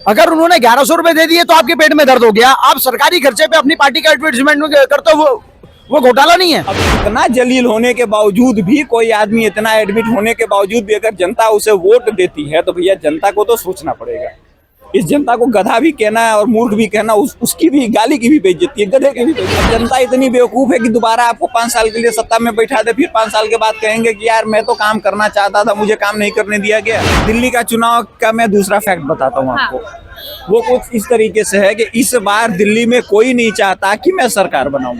अगर उन्होंने 1100 रुपए दे दिए तो आपके पेट में दर्द हो गया। आप सरकारी खर्चे पे अपनी पार्टी का एडवर्टाइजमेंट करते हो, वो घोटाला नहीं है? अब इतना जलील होने के बावजूद भी कोई आदमी, इतना एडमिट होने के बावजूद भी अगर जनता उसे वोट देती है तो भैया जनता को तो सोचना पड़ेगा। इस जनता को गधा भी कहना है और मूर्ख भी कहना, उसकी भी गाली की भी बेइज्जती है, गधे की भी बेइज्जती। जनता इतनी बेवकूफ है कि दोबारा आपको 5 साल के लिए सत्ता में बैठा दे, फिर 5 साल के बाद कहेंगे कि यार मैं तो काम करना चाहता था, मुझे काम नहीं करने दिया गया। दिल्ली का चुनाव का मैं दूसरा फैक्ट बताता हूँ आपको। वो कुछ इस तरीके से है कि इस बार दिल्ली में कोई नहीं चाहता कि मैं सरकार बनाऊं।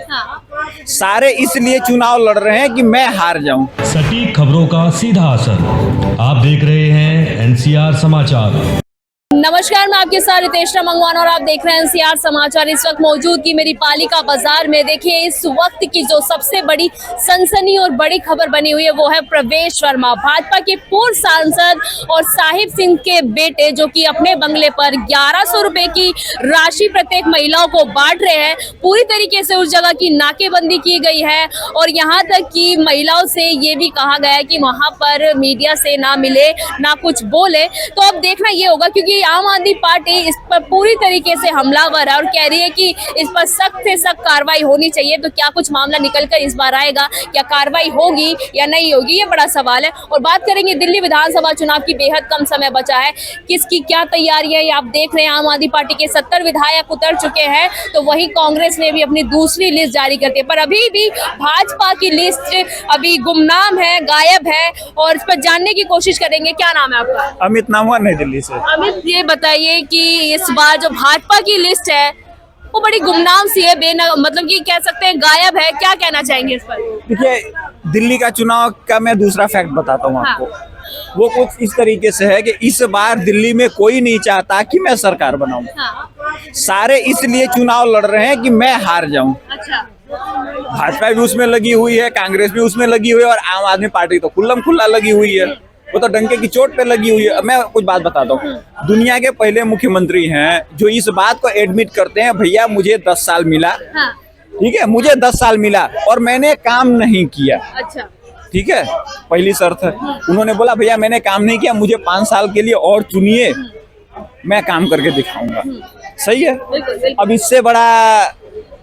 सारे इसलिए चुनाव लड़ रहे हैं कि मैं हार जाऊं। सटीक खबरों का सीधा असर। आप देख रहे हैं एनसीआर समाचार। नमस्कार, मैं आपके साथ रितेशना मंगवान और आप देख रहे हैं एनसीआर समाचार। इस वक्त मौजूद की मेरी पालिका बाजार में देखिए, इस वक्त की जो सबसे बड़ी सनसनी और बड़ी खबर बनी हुई है वो है प्रवेश वर्मा, भाजपा के पूर्व सांसद और साहिब सिंह के बेटे, जो कि अपने बंगले पर 1100 रुपए की राशि प्रत्येक महिलाओं को बांट रहे हैं। पूरी तरीके से उस जगह की नाकेबंदी की गई है और यहाँ तक कि महिलाओं से ये भी कहा गया है कि वहां पर मीडिया से ना मिले, ना कुछ बोले। तो अब देखना ये होगा, क्योंकि आम आदमी पार्टी इस पर पूरी तरीके से हमलावर है और कह रही है कि इस पर सख्त से सख्त कार्रवाई होनी चाहिए। तो क्या कुछ मामला निकलकर इस बार आएगा, क्या कार्रवाई होगी या नहीं होगी, ये बड़ा सवाल है। और बात करेंगे दिल्ली विधानसभा चुनाव की, बेहद कम समय बचा है, किसकी क्या तैयारी है ये आप देख रहे हैं। आम आदमी पार्टी के 70 विधायक उतर चुके हैं, तो वही कांग्रेस ने भी अपनी दूसरी लिस्ट जारी कर दी, पर अभी भी भाजपा की लिस्ट अभी गुमनाम है, गायब है, और इस पर जानने की कोशिश करेंगे। क्या नाम है आपका? अमित नाम हुआ, नई दिल्ली से। अमित, ये बताइए कि इस बार जो भाजपा की लिस्ट है वो बड़ी गुमनाम सी है, मतलब कि कह सकते हैं गायब है, क्या कहना चाहेंगे इस पर? देखिए, दिल्ली का चुनाव का मैं दूसरा फैक्ट बताता हूँ आपको। वो कुछ इस तरीके से है कि इस बार दिल्ली में कोई नहीं चाहता कि मैं सरकार बनाऊं। सारे इसलिए चुनाव लड़ रहे हैं कि मैं हार जाऊं। अच्छा। भाजपा भी उसमें लगी हुई है, कांग्रेस भी उसमें लगी हुई है और आम आदमी पार्टी तो खुल्लम खुल्ला लगी हुई है, वो तो डंके की चोट पे लगी हुई है। मैं कुछ बात बताता हूँ। दुनिया के पहले मुख्यमंत्री हैं जो इस बात को एडमिट करते हैं, भैया मुझे 10 साल मिला, ठीक है, मुझे 10 साल मिला और मैंने काम नहीं किया। अच्छा, ठीक है, पहली शर्त है। उन्होंने बोला भैया मैंने काम नहीं किया, मुझे 5 साल के लिए और चुनिए, मैं काम करके दिखाऊंगा। सही है। अब इससे बड़ा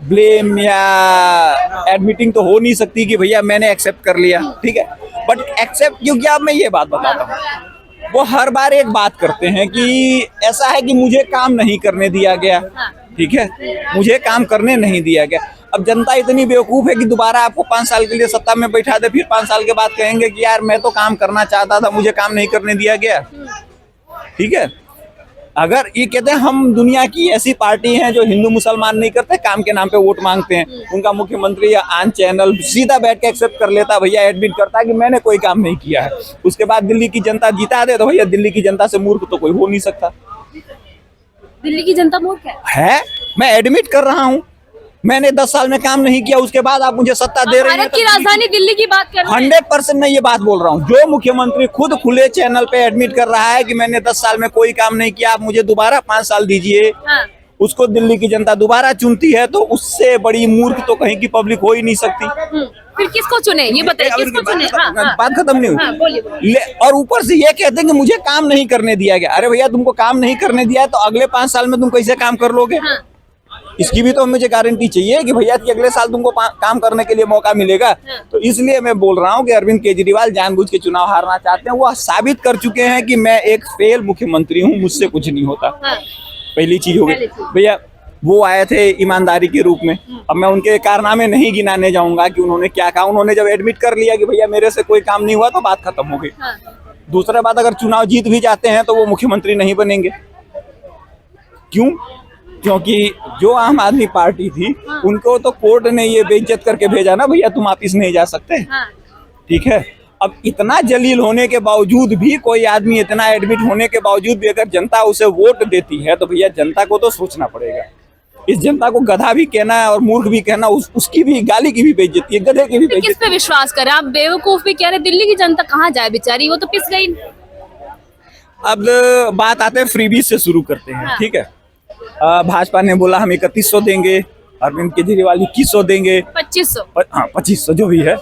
ब्लेम या एडमिटिंग तो हो नहीं सकती कि भैया मैंने एक्सेप्ट कर लिया, ठीक है। बट एक्सेप्ट क्योंकि अब मैं ये बात बताता हूँ, वो हर बार एक बात करते हैं कि ऐसा है कि मुझे काम नहीं करने दिया गया, ठीक है, मुझे काम करने नहीं दिया गया। अब जनता इतनी बेवकूफ है कि दोबारा आपको 5 साल के लिए सत्ता में बैठा दे, फिर 5 साल के बाद कहेंगे कि यार मैं तो काम करना चाहता था, मुझे काम नहीं करने दिया गया, ठीक है। अगर ये कहते हैं हम दुनिया की ऐसी पार्टी हैं जो हिंदू मुसलमान नहीं करते, काम के नाम पे वोट मांगते हैं, उनका मुख्यमंत्री या आन चैनल सीधा बैठ के एक्सेप्ट कर लेता, भैया एडमिट करता है कि मैंने कोई काम नहीं किया है। उसके बाद दिल्ली की जनता जीता दे तो भैया दिल्ली की जनता से मूर्ख तो कोई हो नहीं सकता। दिल्ली की जनता मूर्ख है? मैं एडमिट कर रहा हूँ, मैंने 10 साल में काम नहीं किया, उसके बाद आप मुझे सत्ता दे रहे हैं। भारत की राजधानी दिल्ली की बात कर रहे हैं। 100% मैं ये बात बोल रहा हूँ, जो मुख्यमंत्री खुद खुले चैनल पे एडमिट कर रहा है कि मैंने 10 साल में कोई काम नहीं किया, आप मुझे दोबारा 5 साल दीजिए, उसको दिल्ली की जनता दोबारा चुनती है, तो उससे बड़ी मूर्ख तो कहीं की पब्लिक हो ही नहीं सकती। फिर किसको चुने ये बताइए, किसको चुने? बात खत्म नहीं हुई। और ऊपर से ये कहते हैं कि मुझे काम नहीं करने दिया गया। अरे भैया, तुमको काम नहीं करने दिया है तो अगले 5 साल में तुम कैसे काम कर लोगे? इसकी भी तो मुझे गारंटी चाहिए कि भैया कि अगले साल तुमको काम करने के लिए मौका मिलेगा। तो इसलिए मैं बोल रहा हूँ कि अरविंद केजरीवाल जानबूझ के चुनाव हारना चाहते हैं। वो साबित कर चुके हैं कि मैं एक फेल मुख्यमंत्री हूँ, मुझसे कुछ नहीं होता। पहली चीज हो गई। भैया वो आए थे ईमानदारी के रूप में, अब मैं उनके कारनामे नहीं गिनाने जाऊंगा कि उन्होंने क्या कहा। उन्होंने जब एडमिट कर लिया कि भैया मेरे से कोई काम नहीं हुआ तो बात खत्म हो गई। दूसरा बात, अगर चुनाव जीत भी जाते हैं तो वो मुख्यमंत्री नहीं बनेंगे। क्यों? क्योंकि जो आम आदमी पार्टी थी उनको तो कोर्ट ने ये बेइज्जत करके भेजा ना, भैया तुम वापिस नहीं जा सकते, ठीक है। अब इतना जलील होने के बावजूद भी कोई आदमी, इतना एडमिट होने के बावजूद भी अगर जनता उसे वोट देती है तो भैया जनता को तो सोचना पड़ेगा। इस जनता को गधा भी कहना है और मूर्ख भी कहना, उसकी भी गाली की भी बेइज्जती है, गधे की भी बेइज्जती। किस पे विश्वास करें? आप बेवकूफ भी कह रहे, दिल्ली की जनता कहाँ जाए बेचारी, वो तो पिस गई। अब बात आते हैं फ्रीबीज से शुरू करते हैं, ठीक है। भाजपा ने बोला हम 3100 देंगे, अरविंद केजरीवाल 2100 देंगे, 2500, हाँ 2500 जो भी है।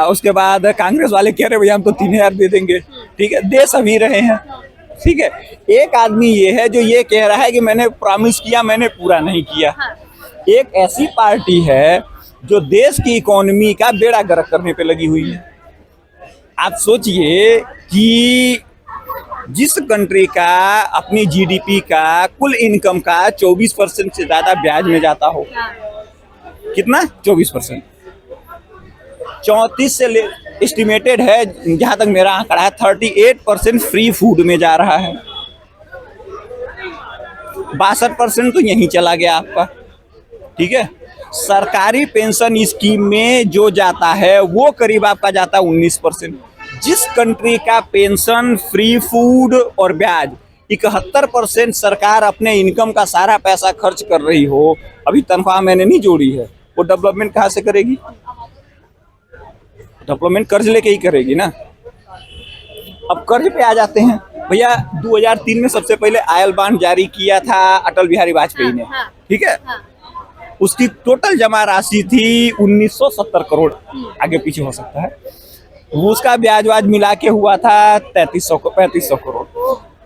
उसके बाद कांग्रेस वाले कह रहे भैया हम तो 3000 दे देंगे, ठीक है, दे सभी रहे हैं। ठीक है, एक आदमी ये है जो ये कह रहा है कि मैंने प्रॉमिस किया, मैंने पूरा नहीं किया। एक ऐसी पार्टी है जो देश की इकोनॉमी का बेड़ा गर्क करने पे लगी हुई है। आप सोचिए कि जिस कंट्री का अपनी जीडीपी का कुल इनकम का 24% से ज्यादा ब्याज में जाता हो, कितना 24%, 34 से एस्टिमेटेड है, जहां तक मेरा आंकड़ा है 38% फ्री फूड में जा रहा है, 62% तो यहीं चला गया आपका। ठीक है, सरकारी पेंशन स्कीम में जो जाता है वो करीब आपका जाता है 19%। जिस कंट्री का पेंशन, फ्री फूड और ब्याज 71% सरकार अपने इनकम का सारा पैसा खर्च कर रही हो, अभी तनख्वाह मैंने नहीं जोड़ी है, वो डेवलपमेंट कहाँ से करेगी? डेवलपमेंट कर्ज लेके ही करेगी ना। अब कर्ज पे आ जाते हैं भैया। 2003 में सबसे पहले आयल बांड जारी किया था अटल बिहारी वाजपेयी ने, ठीक है, उसकी टोटल जमा राशि थी 1970 करोड़, आगे पीछे हो सकता है, उसका ब्याज वाज मिला के हुआ था 3500 करोड़।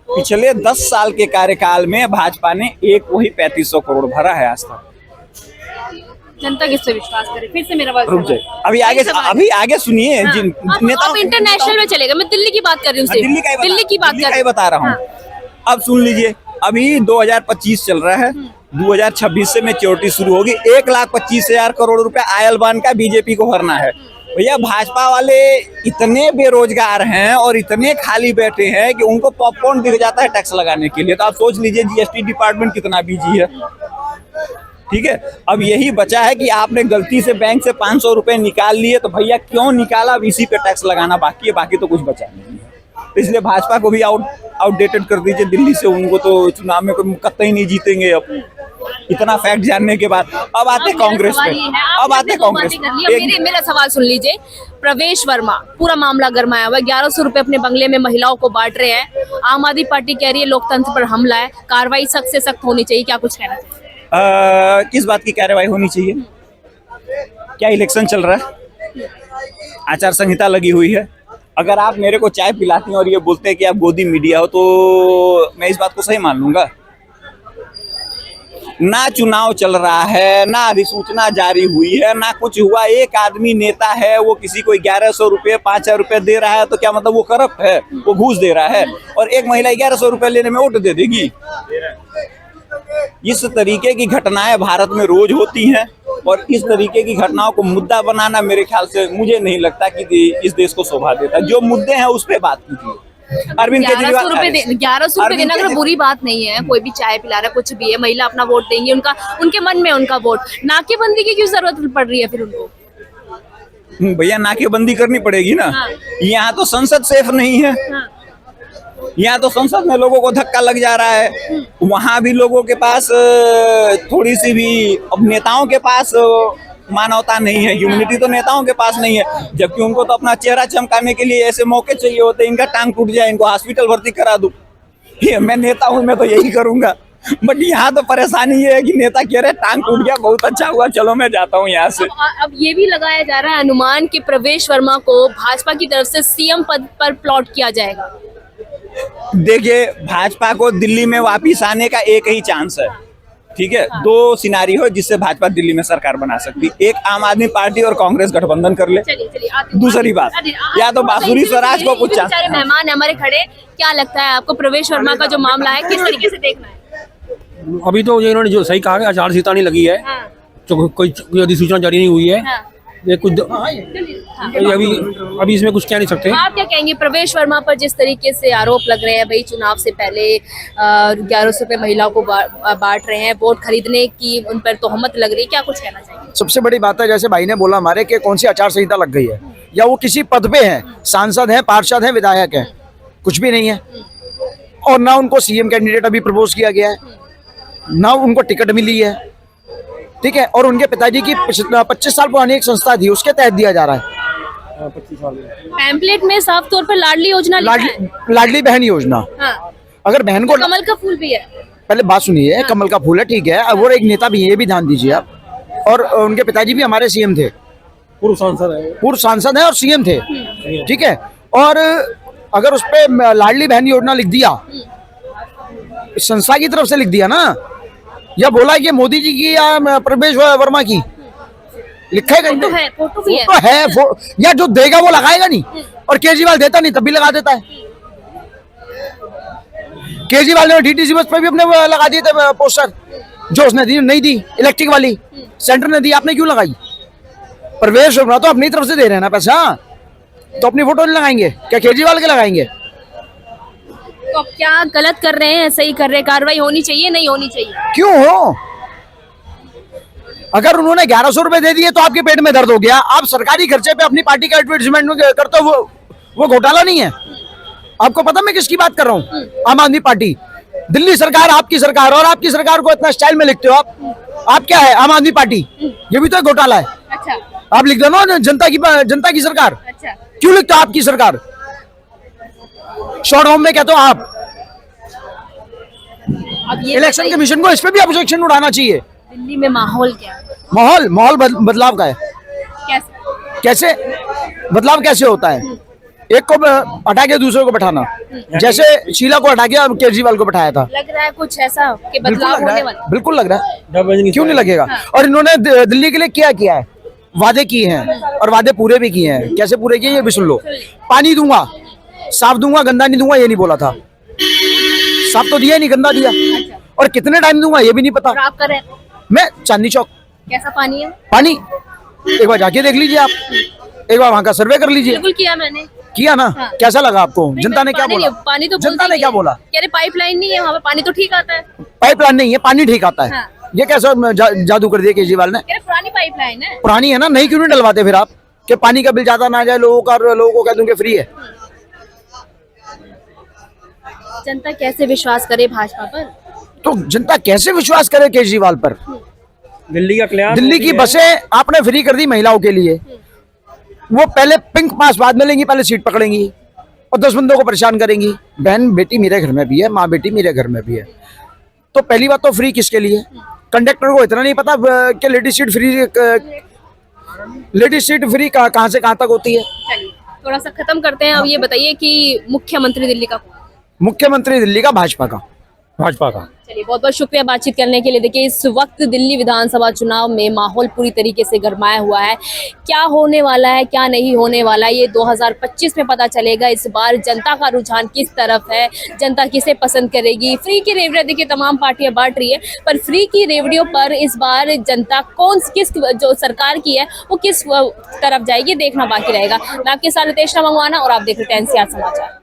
पिछले 10 साल के कार्यकाल में भाजपा ने एक वही 3500 करोड़ भरा है आज तक। जनता किस पे विश्वास करे? फिर से मेरा बात रुक जाए, अभी आगे सुनिए। हाँ, आप इंटरनेशनल में चलेगा, मैं दिल्ली की बात कर रही हूँ, दिल्ली की बात कर बता रहा हूँ। अब सुन लीजिए, अभी 2025 चल रहा है, 2026 से मैच्योरिटी शुरू होगी, 1,25,000 करोड़ रुपया आयल बांड का बीजेपी को भरना है। भैया भाजपा वाले इतने बेरोजगार हैं और इतने खाली बैठे हैं कि उनको पॉपकॉर्न दिख जाता है टैक्स लगाने के लिए। तो आप सोच लीजिए जीएसटी डिपार्टमेंट कितना बिजी है। ठीक है, अब यही बचा है कि आपने गलती से बैंक से 500 रुपए निकाल लिए, तो भैया क्यों निकाला, अब इसी पे टैक्स लगाना बाकी है, बाकी तो कुछ बचा नहीं है। तो इसलिए भाजपा को भी आउटडेटेड कर दीजिए दिल्ली से, उनको तो चुनाव में कोई कतई नहीं जीतेंगे अब, इतना फैक्ट जानने के बाद। अब आते कांग्रेस पे, अब आते कांग्रेस। मेरा सवाल सुन लीजिए। प्रवेश वर्मा, पूरा मामला गरमाया हुआ है, 1100 रुपए अपने बंगले में महिलाओं को बांट रहे हैं। आम आदमी पार्टी कह रही है लोकतंत्र पर हमला है, कार्रवाई सख्त से सख्त होनी चाहिए, क्या कुछ कहना चाहिए? किस बात की कार्रवाई होनी चाहिए? क्या इलेक्शन चल रहा है, आचार संहिता लगी हुई है। अगर आप मेरे को चाय पिलाती हैं और ये बोलते हैं कि आप गोदी मीडिया हो, तो मैं इस बात को सही मान लूंगा? ना चुनाव चल रहा है, ना अधिसूचना जारी हुई है, ना कुछ हुआ। एक आदमी नेता है, वो किसी को 1100 रुपये 5,000 रुपये दे रहा है, तो क्या मतलब वो करप्ट है, वो घूस दे रहा है? और एक महिला 1100 रुपये लेने में वोट दे देगी? इस तरीके की घटनाएं भारत में रोज होती हैं, और इस तरीके की घटनाओं को मुद्दा बनाना मेरे ख्याल से, मुझे नहीं लगता कि इस देश को शोभा देता। जो मुद्दे हैं उस पे बात कीजिए। अरविंद केजरीवाल 1100 रुपए देना अगर बुरी बात नहीं है, कोई भी चाय पिला रहा है, कुछ भी है, महिला अपना वोट देंगी, उनके मन में उनका वोट। नाकेबंदी की क्यों जरूरत पड़ रही है फिर उनको? भैया नाकेबंदी करनी पड़ेगी ना। हाँ। यहाँ तो संसद सेफ नहीं है। हाँ। यहाँ तो संसद में लोगों को धक्का लग जा रहा है, वहां भी लोगों के पास थोड़ी सी भी, अब नेताओं के पास मानवता नहीं है, ह्यूमैनिटी तो नेताओं के पास नहीं है, जबकि उनको तो अपना चेहरा चमकाने के लिए ऐसे मौके चाहिए होते हैं। इनका टांग टूट जाए, इनको हॉस्पिटल भर्ती करा दूं, मैं नेता हूं, मैं तो यही करूंगा। बट यहाँ तो परेशानी ये है कि नेता कह रहे टांग टूट गया, बहुत अच्छा हुआ, चलो मैं जाता हूँ यहाँ से। अब ये भी लगाया जा रहा है अनुमान कि प्रवेश वर्मा को भाजपा की तरफ से सीएम पद पर प्लॉट किया जाएगा। देखिए, भाजपा को दिल्ली में वापिस आने का एक ही चांस है, ठीक है। हाँ। 2 सिनारियो जिससे भाजपा दिल्ली में सरकार बना सकती, एक आम आदमी पार्टी और कांग्रेस गठबंधन कर ले। दूसरी बात, या तो बांसुरी स्वराज को कुछ चांस। मेहमान है हमारे खड़े, क्या लगता है आपको प्रवेश वर्मा का जो मामला है किस तरीके से देखना है? अभी तो इन्होंने जो सही कहा, आचार संहिता नहीं लगी है, तो कोई अधिसूचना जारी नहीं हुई है, ये कुछ अभी इसमें कुछ कह नहीं सकते। आप क्या कहेंगे प्रवेश वर्मा पर जिस तरीके से आरोप लग रहे हैं, भाई चुनाव से पहले 1100 रुपए महिलाओं को बांट रहे हैं, वोट खरीदने की उन पर तोहमत लग रही है, क्या कुछ कहना चाहिए? सबसे बड़ी बात है, जैसे भाई ने बोला हमारे, कि कौन सी आचार संहिता लग गई है, या वो किसी पद पे हैं, सांसद हैं, पार्षद हैं, विधायक हैं, कुछ भी नहीं है। और ना उनको सीएम कैंडिडेट अभी प्रपोज किया गया है, ना उनको टिकट मिली है, ठीक है। और उनके पिताजी की 25 साल पुरानी एक संस्था थी, उसके तहत दिया जा रहा है। 25 साल पैम्पलेट में साफ तौर पर लाडली योजना लिखा है, लाडली बहन योजना। हाँ। अगर बहन को कमल का फूल भी है, पहले बात सुनिए। हाँ। कमल का फूल है, ठीक है, और एक नेता भी है, ये भी ध्यान दीजिए आप। और उनके पिताजी भी हमारे सीएम थे, पूर्व सांसद है और सीएम थे, ठीक है। और अगर उस पे लाडली बहन योजना लिख दिया, संस्था की तरफ से लिख दिया ना, या बोला कि मोदी जी की या प्रवेश वर्मा की, लिखा है कहीं फोटो पे? है, फोटो भी है। फोटो है, या जो देगा वो लगाएगा नहीं, और केजरीवाल देता नहीं तब भी लगा देता है। केजरीवाल ने डीटीसी बस पे भी अपने वो लगा दिए थे पोस्टर, जो उसने दी नहीं दी, इलेक्ट्रिक वाली सेंटर ने दी, आपने क्यों लगाई? प्रवेश वर्मा तो अपनी तरफ से दे रहे हैं ना पैसा, तो अपनी फोटो नहीं लगाएंगे क्या? केजरीवाल के लगाएंगे? तो अब क्या गलत कर रहे हैं, सही कर रहे हैं? कार्रवाई होनी चाहिए, नहीं होनी चाहिए? क्यों हो? अगर उन्होंने 1100 रुपए दे दिए तो आपके पेट में दर्द हो गया। आप सरकारी खर्चे पे अपनी पार्टी का एडवर्टाइजमेंट करते हो, वो घोटाला नहीं है? आपको पता मैं किसकी बात कर रहा हूँ? आम आदमी पार्टी, दिल्ली सरकार, आपकी सरकार, और आपकी सरकार को इतना स्टाइल में लिखते हो आप क्या है? आम आदमी पार्टी, ये भी तो एक घोटाला है। अच्छा, आप लिख दो ना जनता की सरकार, अच्छा। क्यों लिखते हो आपकी सरकार? शॉर्ट फॉर्म में कहते हो आप। अब ये इलेक्शन बताइए, कमीशन को इस पे भी ऑब्जेक्शन उठाना चाहिए। दिल्ली में माहौल क्या है? माहौल बदलाव का है। कैसे? कैसे बदलाव कैसे होता है? एक को हटा के दूसरे को बैठाना, जैसे शीला को हटा के अब केजरीवाल को बैठाया था। लग रहा है कुछ ऐसा कि बिल्कुल बदलाव लग रहा होने है, वाला? बिल्कुल लग रहा है, क्यों नहीं लगेगा? और इन्होंने दिल्ली के लिए क्या किया है? वादे किए हैं, और वादे पूरे भी किए हैं। कैसे पूरे किए ये भी सुन लो। पानी दूंगा, साफ दूंगा, गंदा नहीं दूंगा, ये नहीं बोला था। साफ तो दिया नहीं, गंदा दिया। और कितने टाइम दूंगा ये भी नहीं पता। और आप कर रहे हैं? मैं चांदनी चौक, कैसा पानी है? पानी एक बार जाके देख लीजिए आप, एक बार वहां का सर्वे कर लीजिए। बिल्कुल किया मैंने। किया ना? हाँ। कैसा लगा आपको? नहीं, जनता ने क्या पानी बोला? नहीं, पानी तो जनता ने क्या बोला? कह रहे पाइपलाइन नहीं है वहाँ पे, पानी तो ठीक आता है। पाइपलाइन नहीं है, पानी ठीक आता है। हाँ। ये कैसा जादू कर दिया केजरीवाल ने? कह रहे पुरानी पाइपलाइन है। पुरानी है ना, नहीं क्यों नहीं डलवाते फिर आप? कि पानी का बिल ज्यादा ना जाए लोगों का, और लोगों को कह दूंगे फ्री है। जनता कैसे विश्वास करे भाजपा पर? तो जनता कैसे विश्वास करे केजरीवाल पर? दिल्ली का क्लियर, दिल्ली की बसें आपने फ्री कर दी महिलाओं के लिए, वो पहले पिंक पास बाद में लेंगी, पहले सीट पकड़ेंगी और 10 बंदों को परेशान करेंगी। बहन बेटी मेरे घर में भी है, माँ बेटी मेरे घर में भी है। तो पहली बात तो फ्री किसके लिए? कंडक्टर को इतना नहीं पता कि लेडीज सीट फ्री कहाँ से कहाँ तक होती है। चलिए थोड़ा सा खत्म करते हैं। अब ये बताइए कि मुख्यमंत्री दिल्ली का कौन? मुख्यमंत्री दिल्ली का भाजपा का। चलिए बहुत बहुत शुक्रिया बातचीत करने के लिए। देखिए इस वक्त दिल्ली विधानसभा चुनाव में माहौल पूरी तरीके से गरमाया हुआ है। क्या होने वाला है, क्या नहीं होने वाला है, ये 2025 में पता चलेगा। इस बार जनता का रुझान किस तरफ है, जनता किसे पसंद करेगी। फ्री की रेवड़ियां देखिए तमाम पार्टियां बांट रही है, पर फ्री की रेवड़ियों पर इस बार जनता किस जो सरकार की है वो किस तरफ जाएगी, देखना बाकी रहेगा। मैं आपके साथ रितेश मंगवाना और आप देख रहे हैं NCR समाचार।